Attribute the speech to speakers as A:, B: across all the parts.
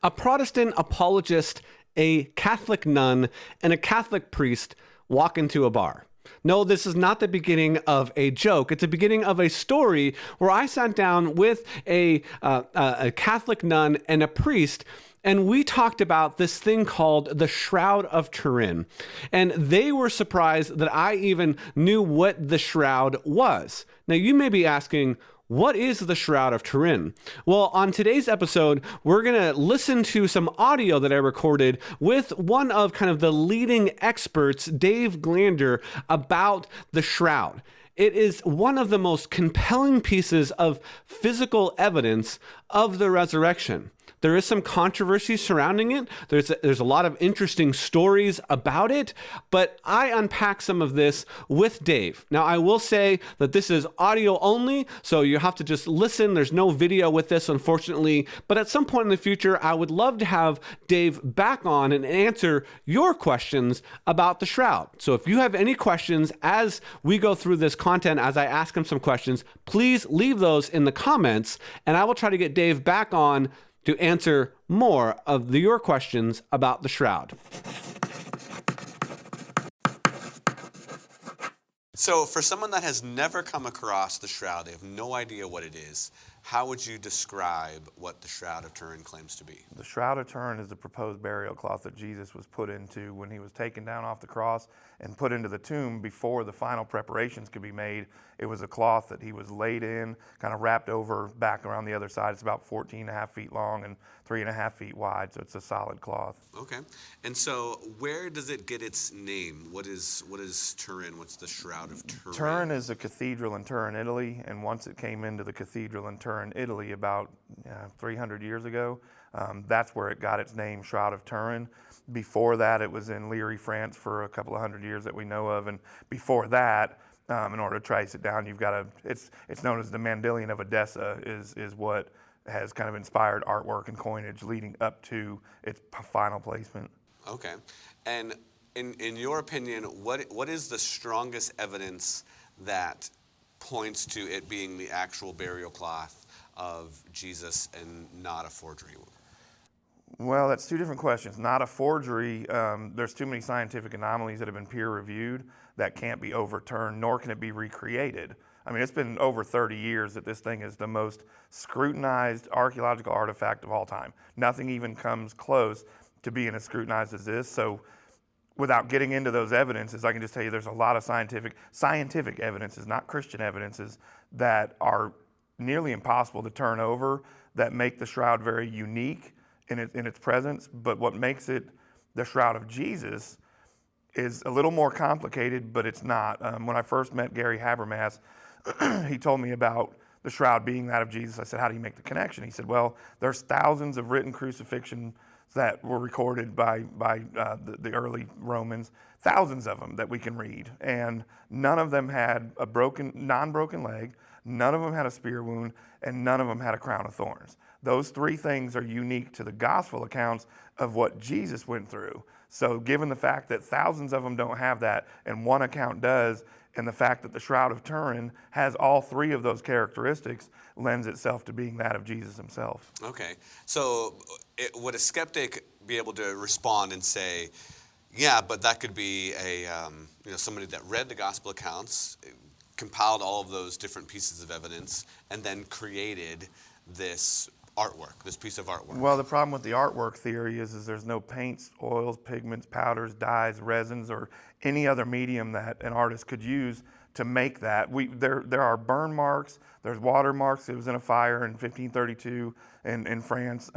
A: A Protestant apologist, a Catholic nun, and a Catholic priest walk into a bar. No, this is not the beginning of a joke. It's the beginning of a story where I sat down with a Catholic nun and a priest, and we talked about this thing called the Shroud of Turin. And they were surprised that I even knew what the shroud was. Now, you may be asking, what is the Shroud of Turin? Well, on today's episode, we're going to listen to some audio that I recorded with one of kind of the leading experts, Dave Glander, about the shroud. It is one of the most compelling pieces of physical evidence of the resurrection. There is some controversy surrounding it. There's a lot of interesting stories about it, but I unpack some of this with Dave. Now, I will say that this is audio only, so you have to just listen. There's no video with this, unfortunately, but at some point in the future, I would love to have Dave back on and answer your questions about the shroud. So if you have any questions as we go through this content, as I ask him some questions, please leave those in the comments, and I will try to get Dave back on to answer more of your questions about the shroud.
B: So for someone that has never come across the shroud, they have no idea what it is, how would you describe what the Shroud of Turin claims to be?
C: The Shroud of Turin is the proposed burial cloth that Jesus was put into when he was taken down off the cross and put into the tomb before the final preparations could be made. It was a cloth that he was laid in, kind of wrapped over back around the other side. It's about 14 and a half feet long and 3.5 feet wide, so it's a solid cloth.
B: Okay. And so where does it get its name? What is Turin? What's the Shroud of Turin?
C: Turin is a cathedral in Turin, Italy, and once it came into the cathedral in Turin, Italy, about 300 years ago, that's where it got its name, Shroud of Turin. Before that, it was in Liry, France for a couple of hundred years that we know of, and before that, in order to trace it down, you've got to, it's known as the Mandilion of Edessa is what has kind of inspired artwork and coinage leading up to its final placement.
B: Okay. And in your opinion, what is the strongest evidence that points to it being the actual burial cloth of Jesus and not a forgery?
C: Well, that's two different questions. Not a forgery. There's too many scientific anomalies that have been peer-reviewed that can't be overturned, nor can it be recreated. I mean, it's been over 30 years that this thing is the most scrutinized archaeological artifact of all time. Nothing even comes close to being as scrutinized as this. So without getting into those evidences, I can just tell you there's a lot of scientific evidences, not Christian evidences, that are nearly impossible to turn over, that make the shroud very unique in its presence. But what makes it the Shroud of Jesus is a little more complicated, but it's not. When I first met Gary Habermas, he told me about the shroud being that of Jesus. I said, how do you make the connection? He said, well, there's thousands of written crucifixions that were recorded by the early Romans, thousands of them that we can read. And none of them had a non-broken leg, none of them had a spear wound, and none of them had a crown of thorns. Those three things are unique to the gospel accounts of what Jesus went through. So given the fact that thousands of them don't have that, and one account does, and the fact that the Shroud of Turin has all three of those characteristics, lends itself to being that of Jesus himself.
B: Okay, so would a skeptic be able to respond and say, yeah, but that could be somebody that read the gospel accounts, compiled all of those different pieces of evidence, and then created this artwork, this piece of artwork?
C: Well, the problem with the artwork theory is there's no paints, oils, pigments, powders, dyes, resins, or any other medium that an artist could use to make that. There are burn marks, there's water marks. It was in a fire in 1532 in France.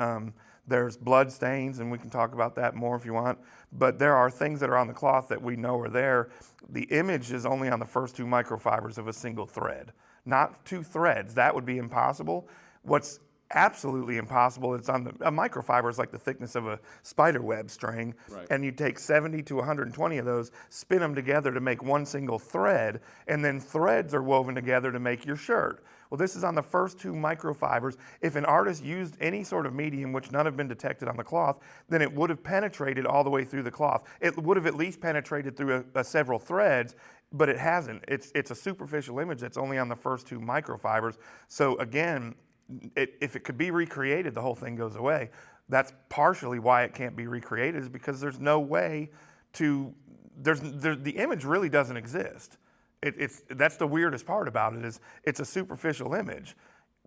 C: There's blood stains, and we can talk about that more if you want. But there are things that are on the cloth that we know are there. The image is only on the first two microfibers of a single thread, not two threads. That would be impossible. What's absolutely impossible, it's on a microfiber is like the thickness of a spider web string, right. And you take 70 to 120 of those, spin them together to make one single thread, and then threads are woven together to make your shirt. Well, this is on the first two microfibers. If an artist used any sort of medium, which none have been detected on the cloth, then it would have penetrated all the way through the cloth. It would have at least penetrated through several threads, but it hasn't. It's a superficial image that's only on the first two microfibers. So again, if it could be recreated, the whole thing goes away. That's partially why it can't be recreated, is because there's no way to, the image really doesn't exist. That's the weirdest part about it, is it's a superficial image.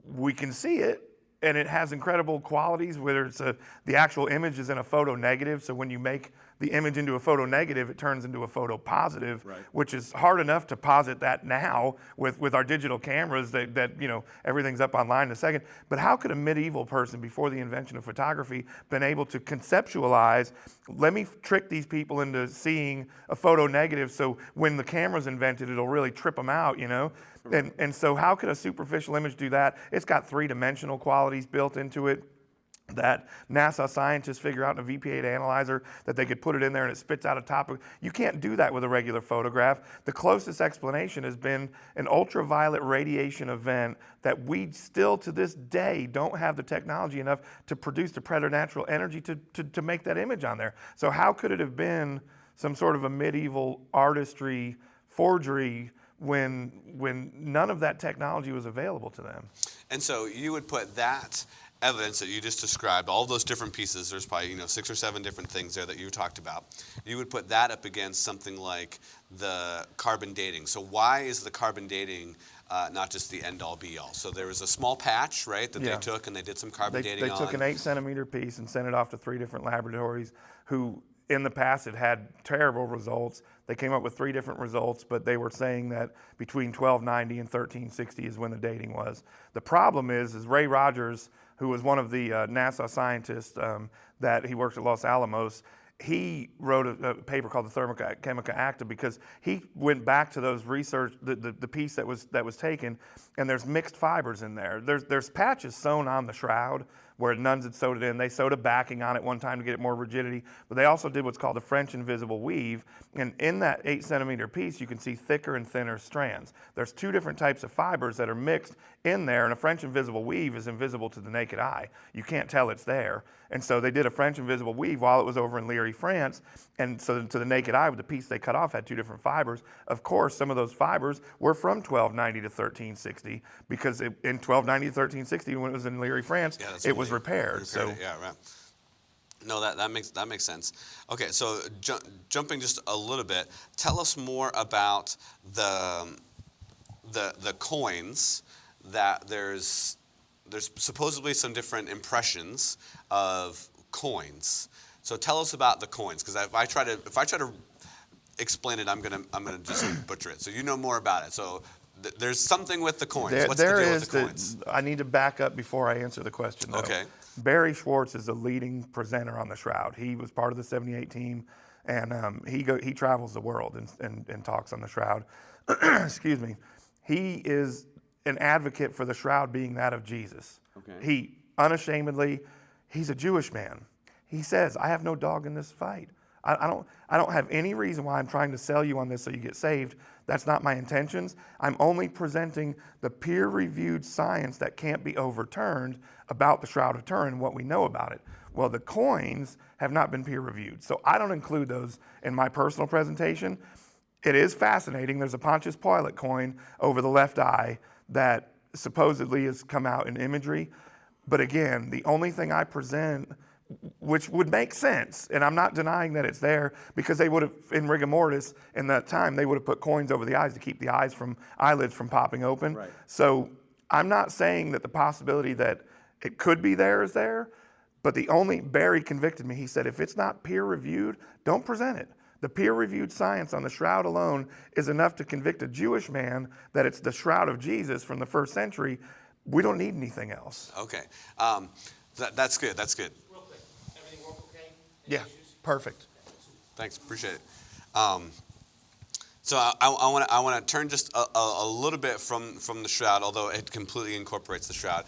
C: We can see it, and it has incredible qualities, whether it's the actual image is in a photo negative, so when you make the image into a photo negative, it turns into a photo positive,
A: right,
C: which is hard enough to posit that now with our digital cameras that everything's up online in a second. But how could a medieval person before the invention of photography been able to conceptualize, let me trick these people into seeing a photo negative, so when the camera's invented, it'll really trip them out, And so how could a superficial image do that? It's got three-dimensional qualities built into it that NASA scientists figure out in a VP8 analyzer that they could put it in there and it spits out a topic. You can't do that with a regular photograph. The closest explanation has been an ultraviolet radiation event that we still to this day don't have the technology enough to produce the preternatural energy to make that image on there. So how could it have been some sort of a medieval artistry forgery when none of that technology was available to them?
B: And so you would put that evidence that you just described, all those different pieces, there's probably 6 or 7 different things there that you talked about. You would put that up against something like the carbon dating. So why is the carbon dating not just the end-all be-all? So there was a small patch, right, that they took and they did some carbon dating on.
C: They took an 8-centimeter piece and sent it off to 3 different laboratories who in the past had terrible results. They came up with 3 different results, but they were saying that between 1290 and 1360 is when the dating was. The problem is Ray Rogers, who was one of the NASA scientists that he worked at Los Alamos, he wrote a paper called the Thermochemical Acta because he went back to those research, the piece that was taken, and there's mixed fibers in there. There's patches sewn on the shroud where nuns had sewed it in. They sewed a backing on it one time to get it more rigidity, but they also did what's called a French invisible weave, and in that 8-centimeter piece, you can see thicker and thinner strands. There's 2 different types of fibers that are mixed in there, and a French invisible weave is invisible to the naked eye. You can't tell it's there. And so they did a French invisible weave while it was over in Liry, France, and so to the naked eye, with the piece they cut off had 2 different fibers. Of course, some of those fibers were from 1290 to 1360, because in 1290 to 1360, when it was in Liry, France, it was repaired. So
B: yeah, right. No, that makes sense. Okay, so jumping just a little bit, tell us more about the coins. That there's supposedly some different impressions of coins. So tell us about the coins, because if I try to explain it, I'm gonna just butcher it. So you know more about it. So there's something with the coins. What's the deal with the coins?
C: I need to back up before I answer the question, though.
B: Okay.
C: Barry Schwartz is the leading presenter on the Shroud. He was part of the 78 team, and he travels the world and talks on the Shroud. Excuse me. He is an advocate for the Shroud being that of Jesus.
A: Okay.
C: He unashamedly, he's a Jewish man. He says, I have no dog in this fight. I don't have any reason why I'm trying to sell you on this so you get saved. That's not my intentions. I'm only presenting the peer-reviewed science that can't be overturned about the Shroud of Turin and what we know about it. Well, the coins have not been peer-reviewed, so I don't include those in my personal presentation. It is fascinating. There's a Pontius Pilate coin over the left eye that supposedly has come out in imagery. But again, the only thing I present, which would make sense, and I'm not denying that it's there, because they would have, in rigor mortis, in that time, they would have put coins over the eyes to keep the eyelids from popping open.
A: Right.
C: So I'm not saying that the possibility that it could be there is there, but Barry convicted me. He said, if it's not peer-reviewed, don't present it. The peer-reviewed science on the Shroud alone is enough to convict a Jewish man that it's the Shroud of Jesus from the 1st century. We don't need anything else.
B: Okay. That's good. That's good.
D: Real quick, everything work okay?
C: Yeah,
D: Issues?
C: perfect.
B: Thanks. Appreciate it. So I want to turn just a little bit from the Shroud, although it completely incorporates the Shroud.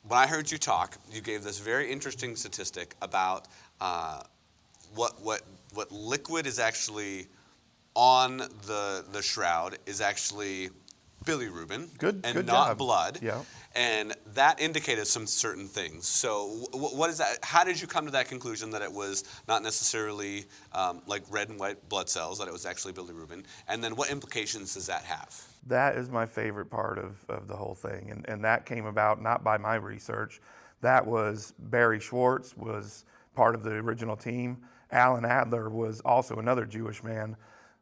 B: When I heard you talk, you gave this very interesting statistic about what liquid is actually on the Shroud is actually bilirubin
C: Good
B: and not
C: job.
B: blood.
C: Yeah.
B: And that indicated some certain things. So what is that? How did you come to that conclusion that it was not necessarily like red and white blood cells, that it was actually bilirubin? And then what implications does that have?
C: That is my favorite part of the whole thing. And that came about not by my research. That was Barry Schwartz was part of the original team. Alan Adler was also another Jewish man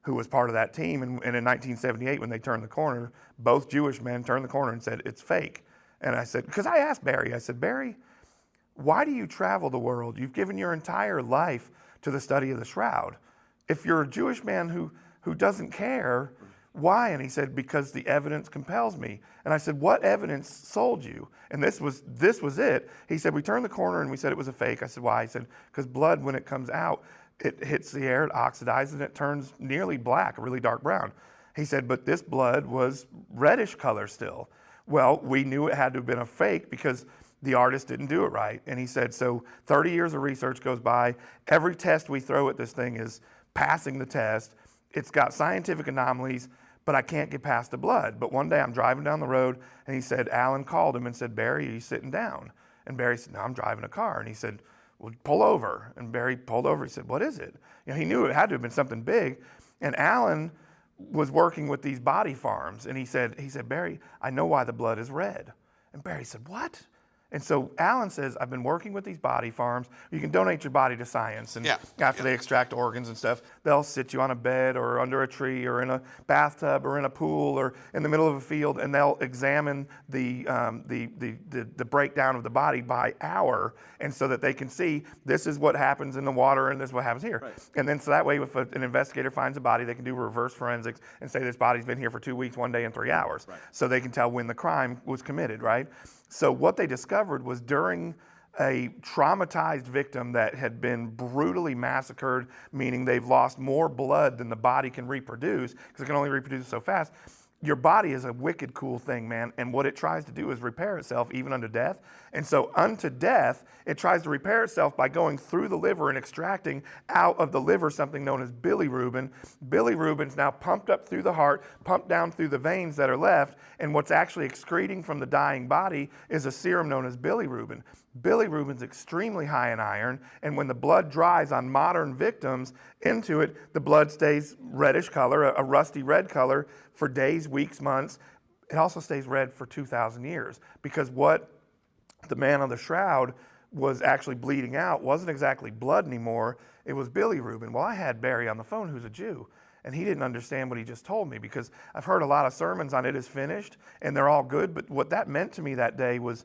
C: who was part of that team. And in 1978, when they turned the corner, both Jewish men turned the corner and said, it's fake. And I said, because I asked Barry, I said, Barry, why do you travel the world? You've given your entire life to the study of the Shroud. If you're a Jewish man who doesn't care, why? And he said, because the evidence compels me. And I said, what evidence sold you? And this was it. He said, we turned the corner and we said it was a fake. I said, why? He said, because blood, when it comes out, it hits the air, it oxidizes, and it turns nearly black, a really dark brown. He said, but this blood was reddish color still. Well, we knew it had to have been a fake because the artist didn't do it right. And he said, so 30 years of research goes by. Every test we throw at this thing is passing the test. It's got scientific anomalies, but I can't get past the blood. But one day I'm driving down the road, and he said, Alan called him and said, Barry, are you sitting down? And Barry said, no, I'm driving a car. And he said, well, pull over. And Barry pulled over. He said, what is it? You know, he knew it had to have been something big. And Alan was working with these body farms, and he said, Barry, I know why the blood is red. And Barry said, what? And so Alan says, I've been working with these body farms. You can donate your body to science. And after they extract organs and stuff, they'll sit you on a bed or under a tree or in a bathtub or in a pool or in the middle of a field, and they'll examine the breakdown of the body by hour, and so that they can see this is what happens in the water and this is what happens here. Right. And then so that way, if an investigator finds a body, they can do reverse forensics and say this body's been here for 2 weeks, 1 day, and 3 hours. Right. So they can tell when the crime was committed, right? So what they discovered was during a traumatized victim that had been brutally massacred, meaning they've lost more blood than the body can reproduce, because it can only reproduce so fast. Your body is a wicked cool thing, man, and what it tries to do is repair itself even unto death. And so unto death, it tries to repair itself by going through the liver and extracting out of the liver something known as bilirubin. Bilirubin's now pumped up through the heart, pumped down through the veins that are left, and what's actually excreting from the dying body is a serum known as bilirubin. Bilirubin's extremely high in iron, and when the blood dries on modern victims into it, the blood stays reddish color, a rusty red color, for days, weeks, months. It also stays red for 2,000 years, because what the man on the shroud was actually bleeding out wasn't exactly blood anymore, it was bilirubin. Well, I had Barry on the phone, who's a Jew, and he didn't understand what he just told me, because I've heard a lot of sermons on it is finished, and they're all good, but what that meant to me that day was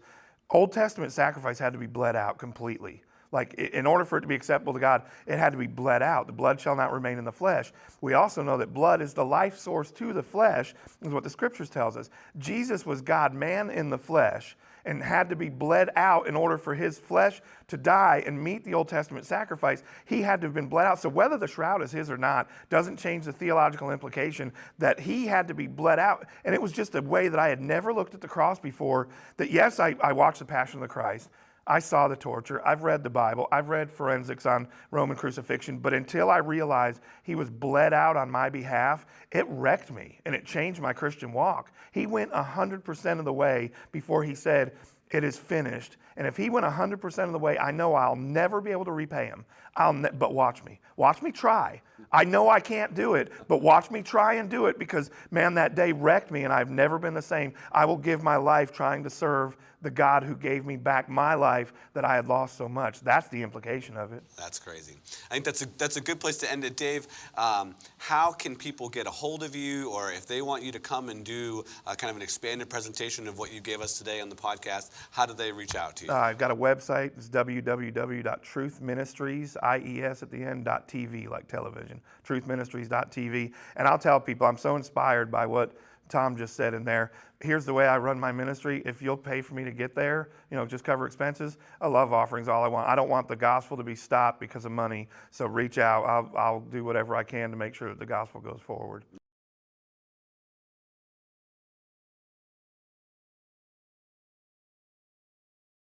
C: Old Testament sacrifice had to be bled out completely. Like, in order for it to be acceptable to God, it had to be bled out. The blood shall not remain in the flesh. We also know that blood is the life source to the flesh, is what the scriptures tells us. Jesus was God, man in the flesh, and had to be bled out in order for his flesh to die and meet the Old Testament sacrifice. He had to have been bled out. So whether the shroud is his or not doesn't change the theological implication that he had to be bled out. And it was just a way that I had never looked at the cross before, that yes, I watched the Passion of the Christ. I saw the torture. I've read the Bible. I've read forensics on Roman crucifixion. But until I realized he was bled out on my behalf, it wrecked me and it changed my Christian walk. He went 100% of the way before he said, it is finished. And if he went 100% of the way, I know I'll never be able to repay him. But watch me. Watch me try. I know I can't do it, but watch me try and do it, because, man, that day wrecked me and I've never been the same. I will give my life trying to serve the God who gave me back my life that I had lost so much. That's the implication of it.
B: That's crazy. I think that's a good place to end it. Dave, how can people get a hold of you, or if they want you to come and do kind of an expanded presentation of what you gave us today on the podcast, how do they reach out to you?
C: I've got a website. It's www.truthministries, IES at the end, .tv, like television, truthministries.tv. And I'll tell people, I'm so inspired by what Tom just said in there. Here's the way I run my ministry. If you'll pay for me to get there, just cover expenses. A love offering's all I want. I don't want the gospel to be stopped because of money. So reach out. I'll do whatever I can to make sure that the gospel goes forward.